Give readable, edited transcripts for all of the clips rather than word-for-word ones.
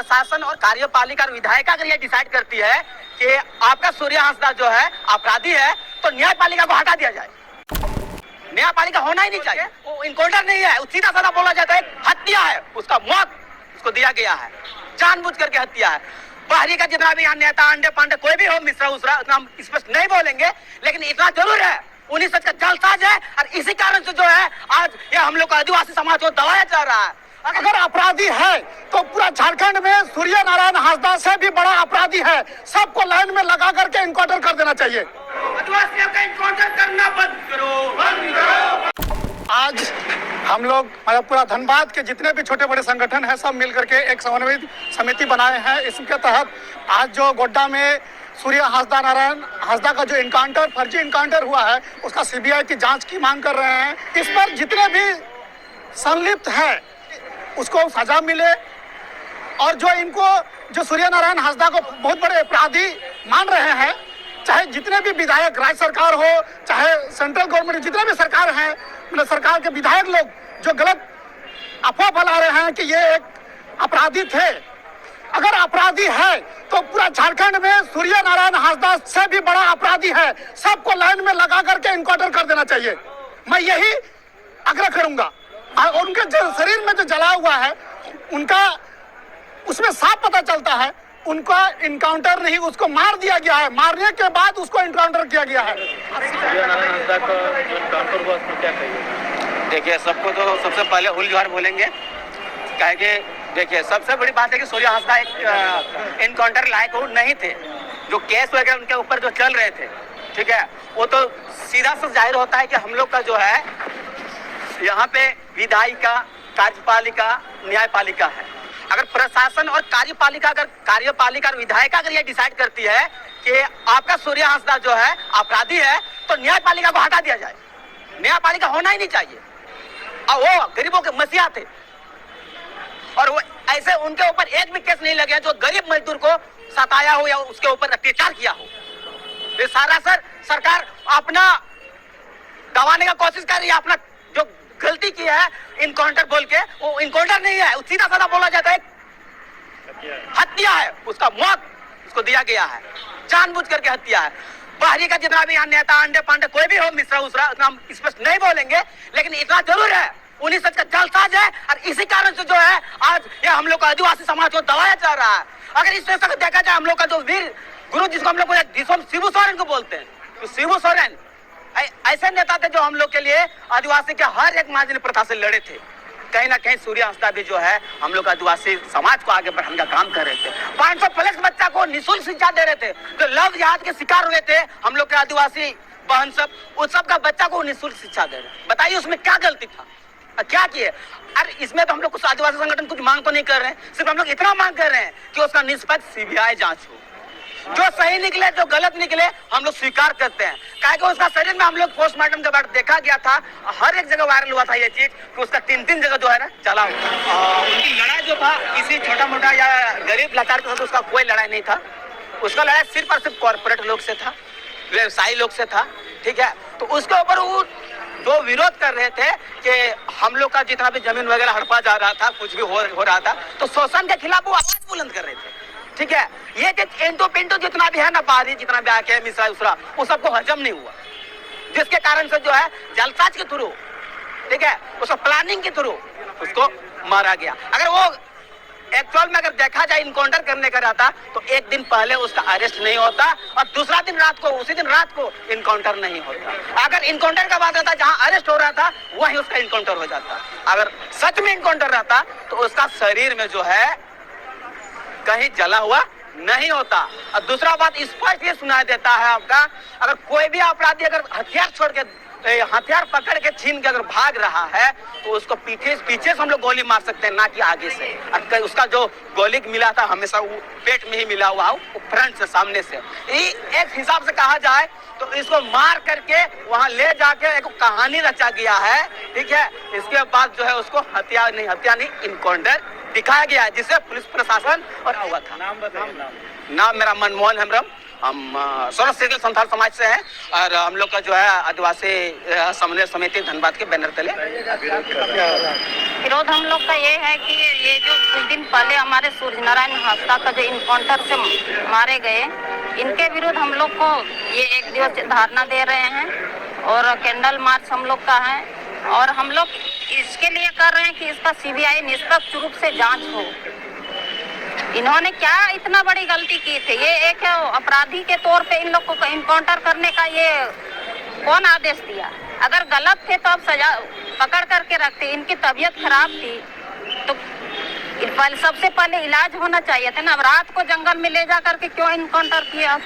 प्रशासन और कार्यपालिका और विधायिका अगर ये डिसाइड करती है कि आपका सूर्य हांसदा जो है अपराधी है, तो न्यायपालिका को हटा दिया जाए। न्यायपालिका होना ही नहीं चाहिए, वो इनकाउंटर नहीं है, सीधा साधा बोला जाता है हत्या है, उसका मौत उसको दिया गया है, जानबूझ करके हत्या है। बाहरी का जितना भी नेता अंडे पांडे कोई भी हो, मिश्रा उसरा, उतना हम स्पष्ट नहीं बोलेंगे, लेकिन इतना जरूर है 19 का जालसाज है। और इसी कारण से जो है आज ये हम लोग का आदिवासी समाज को दबाया जा रहा है। अगर अपराधी है तो पूरा झारखंड में सूर्य नारायण हांसदा से भी बड़ा अपराधी है। सबको लाइन में लगा करके इनकाउंटर कर देना चाहिए। आदिवासियों का इनकाउंटर करना बंद करो। आज हम लोग पूरा धनबाद के जितने भी छोटे बड़े संगठन हैं सब मिलकर के एक समन्वित समिति बनाए हैं। इसके तहत आज जो गोड्डा में सूर्य हांसदा नारायण हांसदा का जो इनकाउंटर फर्जी इनकाउंटर हुआ है, उसका सीबीआई की जांच की मांग कर रहे हैं। इस पर जितने भी संलिप्त हैं उसको सजा मिले, और जो सूर्य नारायण हांसदा को बहुत बड़े अपराधी मान रहे हैं, चाहे जितने भी विधायक राज्य सरकार हो चाहे सेंट्रल गवर्नमेंट जितने भी सरकार हैं, मतलब सरकार के विधायक लोग जो गलत अफवाह फैला रहे हैं कि ये एक अपराधी थे। अगर अपराधी है तो पूरा झारखंड में सूर्य नारायण हांसदा से भी बड़ा अपराधी है। सबको लाइन में लगा करके इनकाउंटर कर देना चाहिए। मैं यही आग्रह करूंगा। और उनके जो शरीर में जो जला हुआ है उनका उसमें साफ पता चलता है उनका इनकाउंटर नहीं, उसको मार दिया गया है। मारने के बाद उसको इनकाउंटर किया गया है। देखिए, सबको तो सबसे पहले हुल जोहार बोलेंगे, कहे कि देखिए सबसे बड़ी बात है कि सूर्य हांसदा एक इनकाउंटर लायक वो नहीं थे। जो केस वगैरह उनके ऊपर जो चल रहे थे, ठीक है, वो तो सीधा सा जाहिर होता है कि हम लोग का जो है यहाँ पे विधायिका, कार्यपालिका, न्यायपालिका है। अगर प्रशासन और कार्यपालिका और विधायिका अगर ये डिसाइड करती है कि आपका सूर्य हांसदा जो है अपराधी है, तो न्यायपालिका को हटा दिया जाए। न्यायपालिका होना ही नहीं चाहिए। और वो गरीबों के मसीहा थे, और वो ऐसे उनके ऊपर एक भी केस नहीं लगे जो गरीब मजदूर को सताया हो या उसके ऊपर अत्याचार किया हो। ये सारा सरकार अपना दबाने का कोशिश कर रही है। अपना जो गलती की है इनकाउंटर बोल के, वो इनकाउंटर नहीं है, सीधा साधा बोला जाता है हत्या है, उसका मौत उसको दिया गया है, जानबूझ करके हत्या है। बाहरी का जितना भी नेता अंडे पांडे कोई भी हो, मिश्रा उसरा, उतना हम स्पष्ट नहीं बोलेंगे, लेकिन इतना जरूर है 19 का जालसाज है। और इसी कारण से जो है आज ये हम लोग का आदिवासी समाज को दबाया जा रहा है। अगर इस तरह से देखा जाए, हम लोग का जो वीर गुरु जिसको हम लोग शिबू सोरेन को बोलते हैं, तो शिबू सोरेन ऐसे नेता थे जो हम लोग के लिए आदिवासी के हर एक मार्जिन प्रथा से लड़े थे। कहीं ना कहीं सूर्य हांसदा भी जो है हम लोग आदिवासी समाज को आगे बढ़ाने का काम कर रहे थे। 500 प्लस बच्चा को निःशुल्क शिक्षा दे रहे थे। जो लव जिहाद के शिकार हुए थे हम लोग के आदिवासी बहन सब, उस सब का बच्चा को निःशुल्क शिक्षा दे रहे। बताइए उसमें क्या गलती था, क्या किए? अरे इसमें तो हम लोग कुछ आदिवासी संगठन कुछ मांग तो नहीं कर रहे हैं, सिर्फ हम लोग इतना मांग कर रहे हैं कि उसका निष्पक्ष सीबीआई जांच हो। जो सही निकले जो गलत निकले हम लोग स्वीकार करते हैं। कहे कि उसका शरीर में हम लोग पोस्टमार्टम के बाद देखा गया था, हर एक जगह वायरल हुआ था ये चीज कि उसका 3 जगह जो है ना जला हुआ। उनकी लड़ाई जो था किसी छोटा मोटा या गरीब लाचार के साथ उसका कोई लड़ाई नहीं था। उसका लड़ाई सिर्फ और सिर्फ कॉर्पोरेट लोग से था, व्यवसायी लोग से था, ठीक है। तो उसके ऊपर वो जो विरोध कर रहे थे कि हम लोग का जितना भी जमीन वगैरह हड़पा जा रहा था, कुछ भी हो रहा था, तो शोषण के खिलाफ वो आवाज बुलंद कर रहे थे, ठीक है। ये एंटो पेंटो जितना भी है ना, बाहरी जितना भी आके मिश्रा उसरा, वो सबको हजम नहीं हुआ, जिसके कारण से जो है जालसाज के थ्रू, ठीक है, उसको प्लानिंग के थ्रू उसको मारा गया। अगर वो एक्चुअल में अगर देखा जाए इनकाउंटर करने का रहता तो एक दिन पहले उसका अरेस्ट नहीं होता और दूसरा दिन रात को, उसी दिन रात को इनकाउंटर नहीं होता। अगर इनकाउंटर का बात रहता, जहां अरेस्ट हो रहा था वहीं उसका इनकाउंटर हो जाता। अगर सच में इनकाउंटर रहता तो उसका शरीर में जो है कहीं जला हुआ नहीं होता। और दूसरा बात स्पष्ट ये सुनाई देता है आपका, अगर कोई भी अपराधी अगर हथियार छोड़ के, हथियार पकड़ के छीन के अगर भाग रहा है तो उसको पीछे से हम लोग गोली मार सकते हैं, ना कि आगे से। और उसका जो गोली मिला था हमेशा वो पेट में ही मिला हुआ हो, फ्रंट से, सामने से। एक हिसाब से कहा जाए तो इसको मार करके वहां ले जाके एक कहानी रचा गया है, ठीक है। इसके बाद जो है उसको हत्या नहीं इनकाउंटर दिखाया गया है, जिससे पुलिस प्रशासन और हुआ था। नाम मेरा मनमोहन हेम्ब्रम, हम सोलह सिविल संथाल समाज से हैं और हम लोग का जो है आदिवासी समन्वय समिति धनबाद के बैनर तले विरोध हम लोग का ये है कि ये जो कुछ दिन पहले हमारे सूर्य नारायण हांसदा का जो इनकाउंटर से मारे गए, इनके विरुद्ध हम लोग को ये 1 दिवसीय धरना दे रहे हैं और कैंडल मार्च हम लोग का है और हम लोग इसके लिए कर रहे हैं कि इसका सीबीआई निष्पक्ष रूप से जांच हो। इन्होंने क्या इतना बड़ी गलती की थी? ये एक अपराधी के तौर पे इन लोग को इनकाउंटर करने का ये कौन आदेश दिया? अगर गलत थे तो अब सजा पकड़ करके रखते। इनकी तबीयत खराब थी तो सबसे पहले इलाज होना चाहिए था ना। अब रात को जंगल में ले जा करके क्यों इनकाउंटर किया?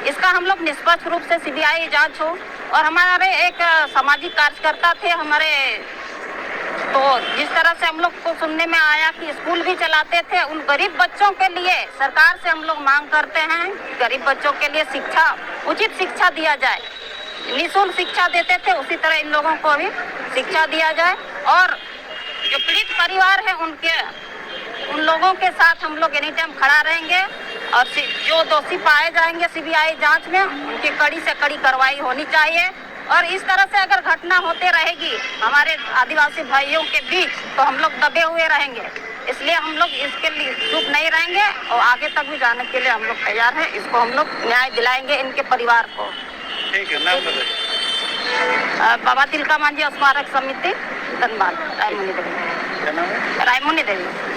इसका हम लोग निष्पक्ष रूप से सीबीआई जांच हो। और हमारे एक सामाजिक कार्यकर्ता थे हमारे, तो जिस तरह से हम लोग को सुनने में आया कि स्कूल भी चलाते थे, उन गरीब बच्चों के लिए सरकार से हम लोग मांग करते हैं गरीब बच्चों के लिए शिक्षा, उचित शिक्षा दिया जाए। निःशुल्क शिक्षा देते थे उसी तरह इन लोगों को भी शिक्षा दिया जाए और जो पीड़ित परिवार है उन लोगों के साथ हम लोग एनी टाइम खड़ा रहेंगे और जो दोषी पाए जाएंगे सीबीआई जांच में उनकी कड़ी से कड़ी कार्रवाई होनी चाहिए। और इस तरह से अगर घटना होते रहेगी हमारे आदिवासी भाइयों के बीच तो हम लोग दबे हुए रहेंगे। इसलिए हम लोग इसके लिए चुप नहीं रहेंगे और आगे तक भी जाने के लिए हम लोग तैयार हैं। इसको हम लोग न्याय दिलाएंगे इनके परिवार को। ठीक है, नाम बताइए। बाबा तिलका मांझी स्मारक समिति धनबाद, रायमुनि देवी।